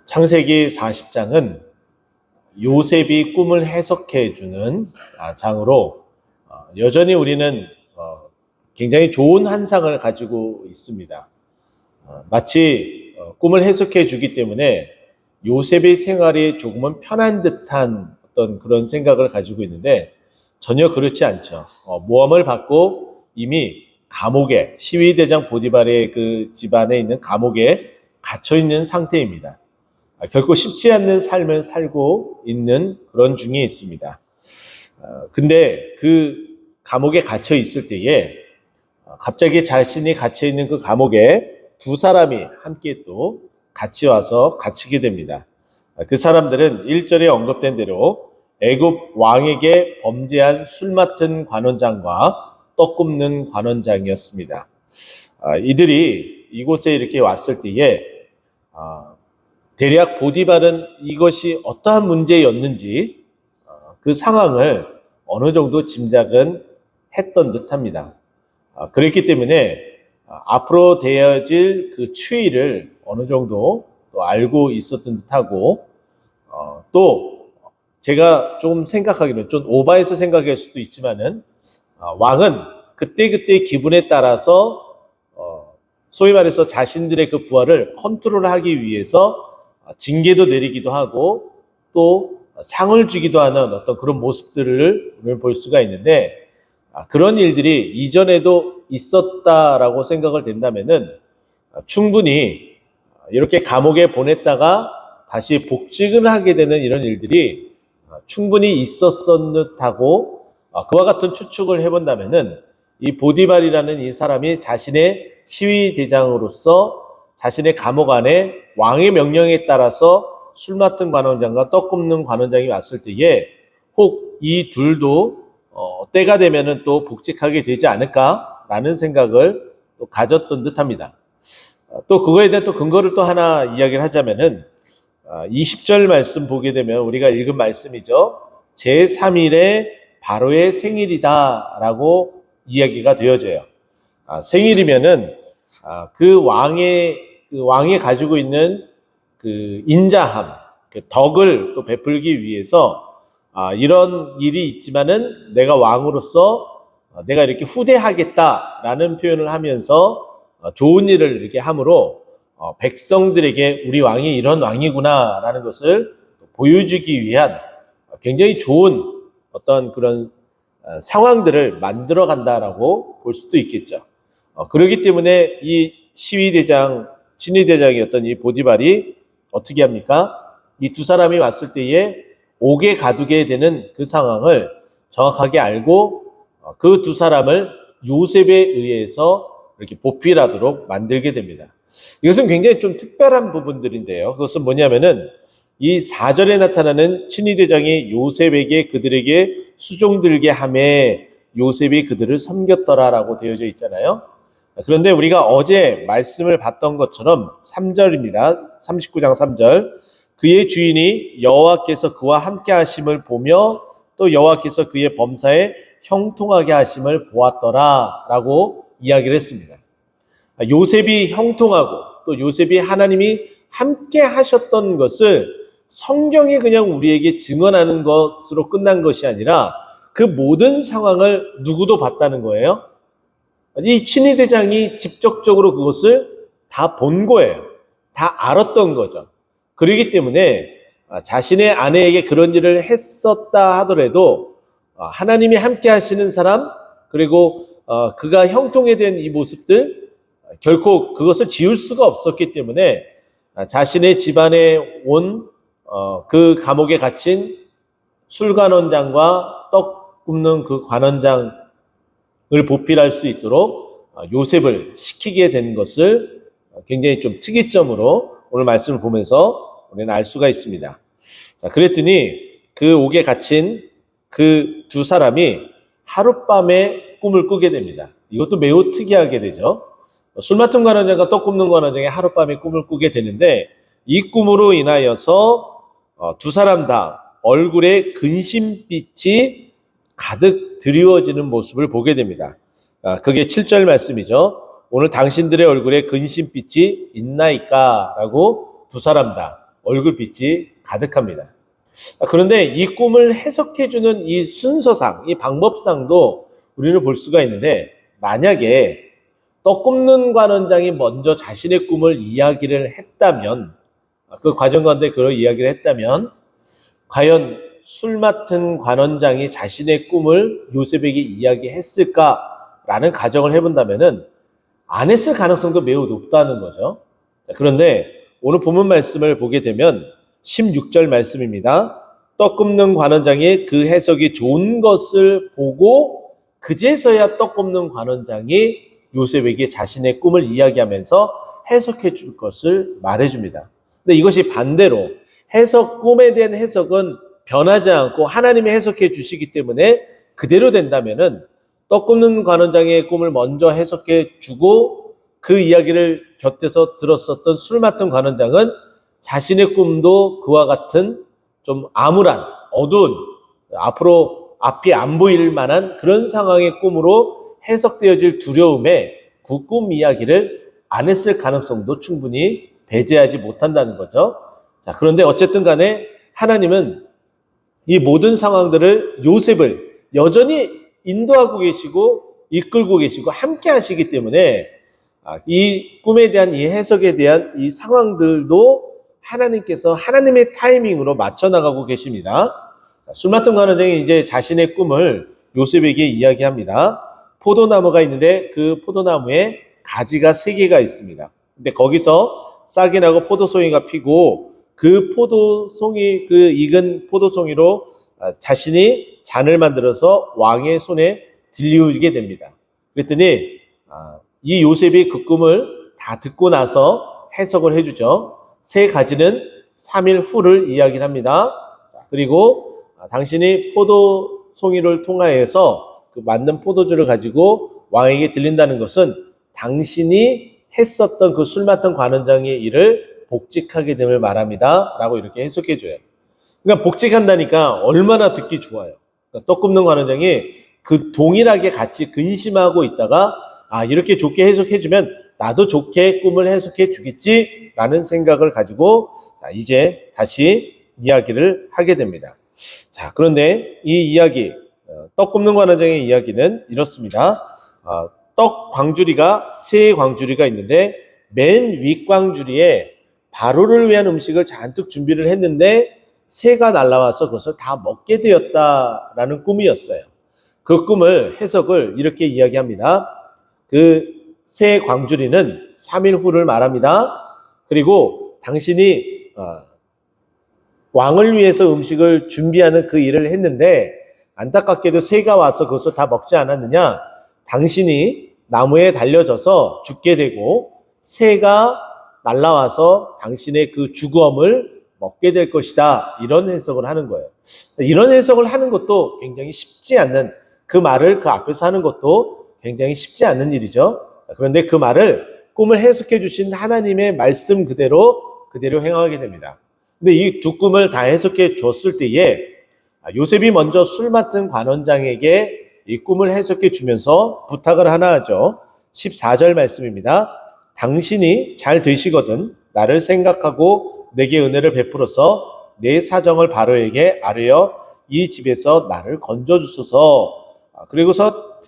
창세기 40장은 요셉이 꿈을 해석해 주는 장으로 여전히 우리는 굉장히 좋은 한상을 가지고 있습니다. 마치 꿈을 해석해 주기 때문에 요셉의 생활이 조금은 편한 듯한 어떤 그런 생각을 가지고 있는데 전혀 그렇지 않죠. 모함을 받고 이미 감옥에, 시위대장 보디발의 그 집안에 있는 감옥에 갇혀 있는 상태입니다. 결코 쉽지 않는 삶을 살고 있는 그런 중에 있습니다. 근데 그 감옥에 갇혀 있을 때에 갑자기 자신이 갇혀 있는 그 감옥에 두 사람이 함께 또 같이 와서 갇히게 됩니다. 그 사람들은 1절에 언급된 대로 애굽 왕에게 범죄한 술 맡은 관원장과 떡 굽는 관원장이었습니다. 이들이 이곳에 이렇게 왔을 때에 대략 보디발은 이것이 어떠한 문제였는지 그 상황을 어느 정도 짐작은 했던 듯합니다. 그렇기 때문에 앞으로 되어질 그 추이를 어느 정도 또 알고 있었던 듯하고 또 제가 좀 생각하기는 좀 오바해서 생각할 수도 있지만은 왕은 그때그때 기분에 따라서 소위 말해서 자신들의 그 부하를 컨트롤하기 위해서 징계도 내리기도 하고 또 상을 주기도 하는 어떤 그런 모습들을 오늘 볼 수가 있는데 그런 일들이 이전에도 있었다라고 생각을 된다면은 충분히 이렇게 감옥에 보냈다가 다시 복직을 하게 되는 이런 일들이 충분히 있었던 듯하고 그와 같은 추측을 해본다면은 이 보디발이라는 이 사람이 자신의 시위대장으로서 자신의 감옥 안에 왕의 명령에 따라서 술 맡은 관원장과 떡 굽는 관원장이 왔을 때에 혹 이 둘도 때가 되면은 또 복직하게 되지 않을까라는 생각을 또 가졌던 듯합니다. 또 그거에 대한 또 근거를 또 하나 이야기를 하자면은 20절 말씀 보게 되면 우리가 읽은 말씀이죠. 제3일에 바로의 생일이다라고 이야기가 되어져요. 생일이면은 그 왕이 가지고 있는 그 인자함, 그 덕을 또 베풀기 위해서 이런 일이 있지만은 내가 왕으로서 내가 이렇게 후대하겠다라는 표현을 하면서 좋은 일을 이렇게 함으로 백성들에게 우리 왕이 이런 왕이구나라는 것을 보여주기 위한 굉장히 좋은 어떤 그런 상황들을 만들어 간다라고 볼 수도 있겠죠. 그렇기 때문에 이 시위대장, 친위대장이었던 이 보디발이 어떻게 합니까? 이 두 사람이 왔을 때에 옥에 가두게 되는 그 상황을 정확하게 알고 그 두 사람을 요셉에 의해서 이렇게 보필하도록 만들게 됩니다. 이것은 굉장히 좀 특별한 부분들인데요. 그것은 뭐냐면은 이 4절에 나타나는 친위대장이 요셉에게 그들에게 수종들게 하매 요셉이 그들을 섬겼더라라고 되어져 있잖아요. 그런데 우리가 어제 말씀을 봤던 것처럼 3절입니다. 39장 3절. 그의 주인이 여호와께서 그와 함께 하심을 보며 또 여호와께서 그의 범사에 형통하게 하심을 보았더라라고 이야기를 했습니다. 요셉이 형통하고 또 요셉이 하나님이 함께 하셨던 것을 성경이 그냥 우리에게 증언하는 것으로 끝난 것이 아니라 그 모든 상황을 누구도 봤다는 거예요. 이 친위대장이 직접적으로 그것을 다 본 거예요. 다 알았던 거죠. 그렇기 때문에 자신의 아내에게 그런 일을 했었다 하더라도 하나님이 함께 하시는 사람 그리고 그가 형통에 된 이 모습들 결코 그것을 지울 수가 없었기 때문에 자신의 집안에 온 그 감옥에 갇힌 술관원장과 떡 굽는 그 관원장을 보필할 수 있도록 요셉을 시키게 된 것을 굉장히 좀 특이점으로 오늘 말씀을 보면서 우리는 알 수가 있습니다. 자, 그랬더니 그 옥에 갇힌 그 두 사람이 하룻밤에 꿈을 꾸게 됩니다. 이것도 매우 특이하게 되죠. 술 맡은 관원장과 떡 굽는 관원장이 하룻밤에 꿈을 꾸게 되는데 이 꿈으로 인하여서 두 사람 다 얼굴에 근심빛이 가득 드리워지는 모습을 보게 됩니다. 그게 7절 말씀이죠. 오늘 당신들의 얼굴에 근심빛이 있나이까? 라고 두 사람 다 얼굴빛이 가득합니다. 그런데 이 꿈을 해석해주는 이 순서상, 이 방법상도 우리는 볼 수가 있는데, 만약에 떡 굽는 관원장이 먼저 자신의 꿈을 이야기를 했다면, 그 과정 가운데 그런 이야기를 했다면, 과연 술 맡은 관원장이 자신의 꿈을 요셉에게 이야기했을까라는 가정을 해본다면은 안 했을 가능성도 매우 높다는 거죠. 그런데 오늘 본문 말씀을 보게 되면 16절 말씀입니다. 떡 굽는 관원장이 그 해석이 좋은 것을 보고 그제서야 떡 굽는 관원장이 요셉에게 자신의 꿈을 이야기하면서 해석해 줄 것을 말해줍니다. 근데 이것이 반대로 꿈에 대한 해석은 변하지 않고 하나님이 해석해 주시기 때문에 그대로 된다면은 떡 굽는 관원장의 꿈을 먼저 해석해 주고 그 이야기를 곁에서 들었었던 술 맡은 관원장은 자신의 꿈도 그와 같은 좀 암울한 어두운 앞으로 앞이 안 보일 만한 그런 상황의 꿈으로 해석되어질 두려움에 그 꿈 이야기를 안 했을 가능성도 충분히 배제하지 못한다는 거죠. 자, 그런데 어쨌든 간에 하나님은 이 모든 상황들을 요셉을 여전히 인도하고 계시고 이끌고 계시고 함께 하시기 때문에 이 꿈에 대한 이 해석에 대한 이 상황들도 하나님께서 하나님의 타이밍으로 맞춰 나가고 계십니다. 술 맡은 관원장이 이제 자신의 꿈을 요셉에게 이야기합니다. 포도나무가 있는데 그 포도나무에 가지가 3개가 있습니다. 근데 거기서 싹이 나고 포도송이가 피고 그 포도송이, 그 익은 포도송이로 자신이 잔을 만들어서 왕의 손에 들려주게 됩니다. 그랬더니 이 요셉이 그 꿈을 다 듣고 나서 해석을 해주죠. 3가지는 3일 후를 이야기를 합니다. 그리고 당신이 포도송이를 통하여서 그 만든 포도주를 가지고 왕에게 들린다는 것은 당신이 했었던 그 술 맡은 관원장의 일을 복직하게 됨을 말합니다. 라고 이렇게 해석해줘요. 그러니까 복직한다니까 얼마나 듣기 좋아요. 그러니까 떡 굽는 관원장이 그 동일하게 같이 근심하고 있다가 이렇게 좋게 해석해주면 나도 좋게 꿈을 해석해 주겠지 라는 생각을 가지고 이제 다시 이야기를 하게 됩니다. 자, 그런데 이 이야기, 떡 굽는 관원장의 이야기는 이렇습니다. 떡 광주리가 3광주리가 있는데 맨 윗광주리에 바로를 위한 음식을 잔뜩 준비를 했는데 새가 날아와서 그것을 다 먹게 되었다라는 꿈이었어요. 그 꿈을 해석을 이렇게 이야기합니다. 그 새 광주리는 3일 후를 말합니다. 그리고 당신이 왕을 위해서 음식을 준비하는 그 일을 했는데 안타깝게도 새가 와서 그것을 다 먹지 않았느냐? 당신이 나무에 달려져서 죽게 되고 새가 날아와서 당신의 그 죽음을 먹게 될 것이다. 이런 해석을 하는 거예요. 이런 해석을 하는 것도 굉장히 쉽지 않는, 그 말을 그 앞에서 하는 것도 굉장히 쉽지 않은 일이죠. 그런데 그 말을 꿈을 해석해 주신 하나님의 말씀 그대로 행하게 됩니다. 근데 이 두 꿈을 다 해석해 줬을 때에 요셉이 먼저 술 맡은 관원장에게 이 꿈을 해석해 주면서 부탁을 하나 하죠. 14절 말씀입니다. 당신이 잘 되시거든 나를 생각하고 내게 은혜를 베풀어서 내 사정을 바로에게 아뢰어 이 집에서 나를 건져주소서. 그리고서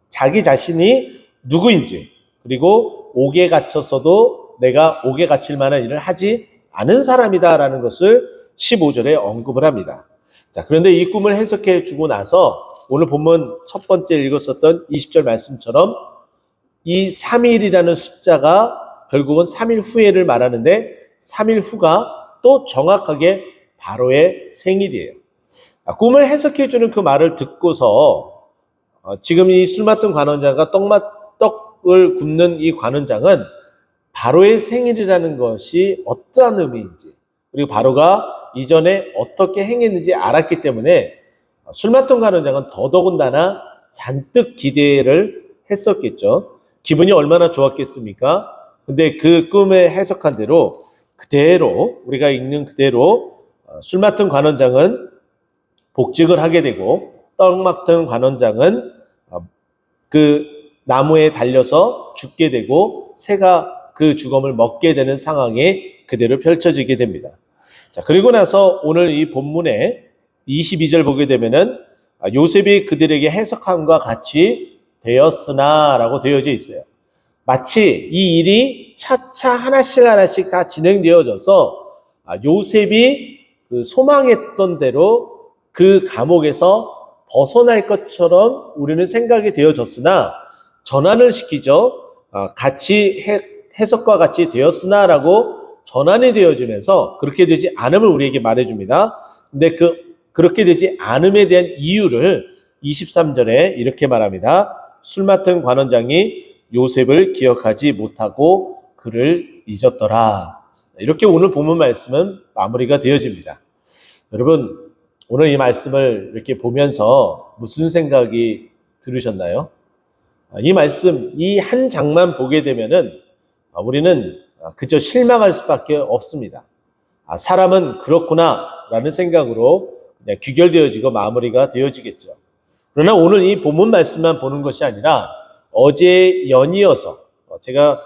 자기 자신이 누구인지, 그리고 옥에 갇혀서도 내가 옥에 갇힐 만한 일을 하지 않은 사람이다라는 것을 15절에 언급을 합니다. 자, 그런데 이 꿈을 해석해 주고 나서 오늘 본문 첫 번째 읽었었던 20절 말씀처럼 이 3일이라는 숫자가 결국은 3일 후에를 말하는데 3일 후가 또 정확하게 바로의 생일이에요. 꿈을 해석해 주는 그 말을 듣고서 지금 이 술 맡은 관원장과 떡을 굽는 이 관원장은 바로의 생일이라는 것이 어떠한 의미인지, 그리고 바로가 이전에 어떻게 행했는지 알았기 때문에 술 맡은 관원장은 더더군다나 잔뜩 기대를 했었겠죠. 기분이 얼마나 좋았겠습니까? 근데 그 꿈에 해석한 대로 그대로 우리가 읽는 그대로 술 맡은 관원장은 복직을 하게 되고 떡 맡은 관원장은 그 나무에 달려서 죽게 되고 새가 그 죽음을 먹게 되는 상황이 그대로 펼쳐지게 됩니다. 자, 그리고 나서 오늘 이 본문에 22절 보게 되면은 요셉이 그들에게 해석함과 같이 되었으나 라고 되어져 있어요. 마치 이 일이 차차 하나씩 하나씩 다 진행되어져서 요셉이 그 소망했던 대로 그 감옥에서 벗어날 것처럼 우리는 생각이 되어졌으나 전환을 시키죠. 같이 해석과 같이 되었으나 라고 전환이 되어지면서 그렇게 되지 않음을 우리에게 말해줍니다. 근데 그렇게 되지 않음에 대한 이유를 23절에 이렇게 말합니다. 술 맡은 관원장이 요셉을 기억하지 못하고 그를 잊었더라. 이렇게 오늘 본문 말씀은 마무리가 되어집니다. 여러분, 오늘 이 말씀을 이렇게 보면서 무슨 생각이 들으셨나요? 이 말씀, 이 한 장만 보게 되면은 우리는 그저 실망할 수밖에 없습니다. 사람은 그렇구나 라는 생각으로 그냥 귀결되어지고 마무리가 되어지겠죠. 그러나 오늘 이 본문 말씀만 보는 것이 아니라 어제 연이어서 제가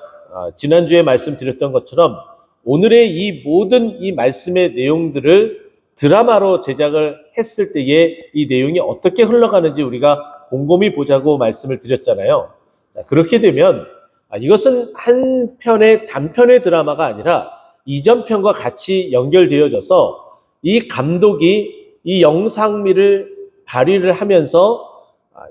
지난주에 말씀드렸던 것처럼 오늘의 이 모든 이 말씀의 내용들을 드라마로 제작을 했을 때에 이 내용이 어떻게 흘러가는지 우리가 곰곰이 보자고 말씀을 드렸잖아요. 그렇게 되면 이것은 한 편의 단편의 드라마가 아니라 이전 편과 같이 연결되어져서 이 감독이 이 영상미를 발휘를 하면서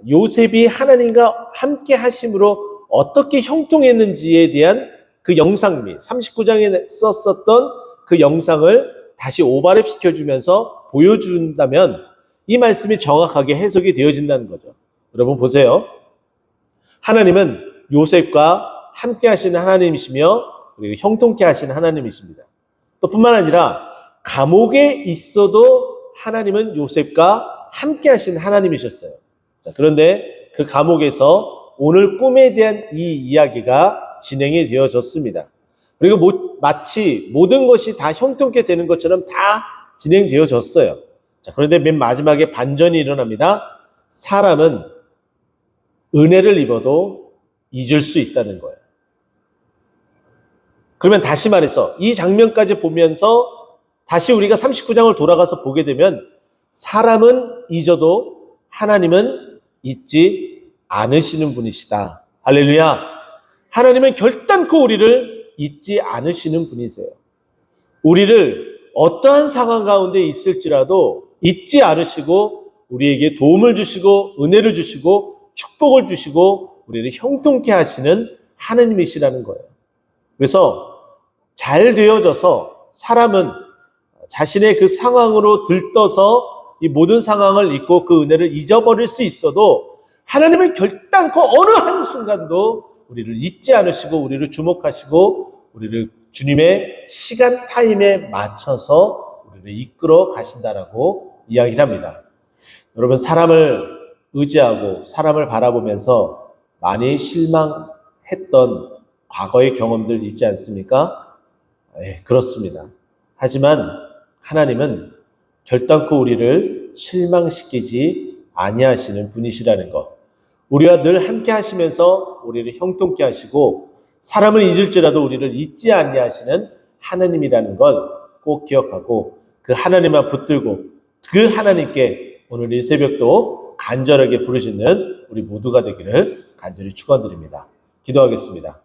요셉이 하나님과 함께 하심으로 어떻게 형통했는지에 대한 그 영상미, 39장에 썼었던 그 영상을 다시 오버랩 시켜주면서 보여준다면 이 말씀이 정확하게 해석이 되어진다는 거죠. 여러분 보세요. 하나님은 요셉과 함께 하시는 하나님이시며 그리고 형통케 하시는 하나님이십니다. 또 뿐만 아니라 감옥에 있어도 하나님은 요셉과 함께 하시는 하나님이셨어요. 자, 그런데 그 감옥에서 오늘 꿈에 대한 이 이야기가 진행이 되어졌습니다. 그리고 마치 모든 것이 다 형통케 되는 것처럼 다 진행되어졌어요. 자, 그런데 맨 마지막에 반전이 일어납니다. 사람은 은혜를 입어도 잊을 수 있다는 거예요. 그러면 다시 말해서 이 장면까지 보면서 다시 우리가 39장을 돌아가서 보게 되면 사람은 잊어도 하나님은 잊지 않으시는 분이시다. 할렐루야. 하나님은 결단코 우리를 잊지 않으시는 분이세요. 우리를 어떠한 상황 가운데 있을지라도 잊지 않으시고 우리에게 도움을 주시고 은혜를 주시고 축복을 주시고 우리를 형통케 하시는 하나님이시라는 거예요. 그래서 잘 되어져서 사람은 자신의 그 상황으로 들떠서 이 모든 상황을 잊고 그 은혜를 잊어버릴 수 있어도 하나님은 결단코 어느 한순간도 우리를 잊지 않으시고 우리를 주목하시고 우리를 주님의 시간 타임에 맞춰서 우리를 이끌어 가신다라고 이야기를 합니다. 여러분 사람을 의지하고 사람을 바라보면서 많이 실망했던 과거의 경험들 있지 않습니까? 그렇습니다. 하지만 하나님은 결단코 우리를 실망시키지 아니하시는 분이시라는 것. 우리와 늘 함께 하시면서 우리를 형통케 하시고 사람을 잊을지라도 우리를 잊지 아니하시는 하나님이라는 걸 꼭 기억하고 그 하나님만 붙들고 그 하나님께 오늘 이 새벽도 간절하게 부르시는 우리 모두가 되기를 간절히 축원드립니다. 기도하겠습니다.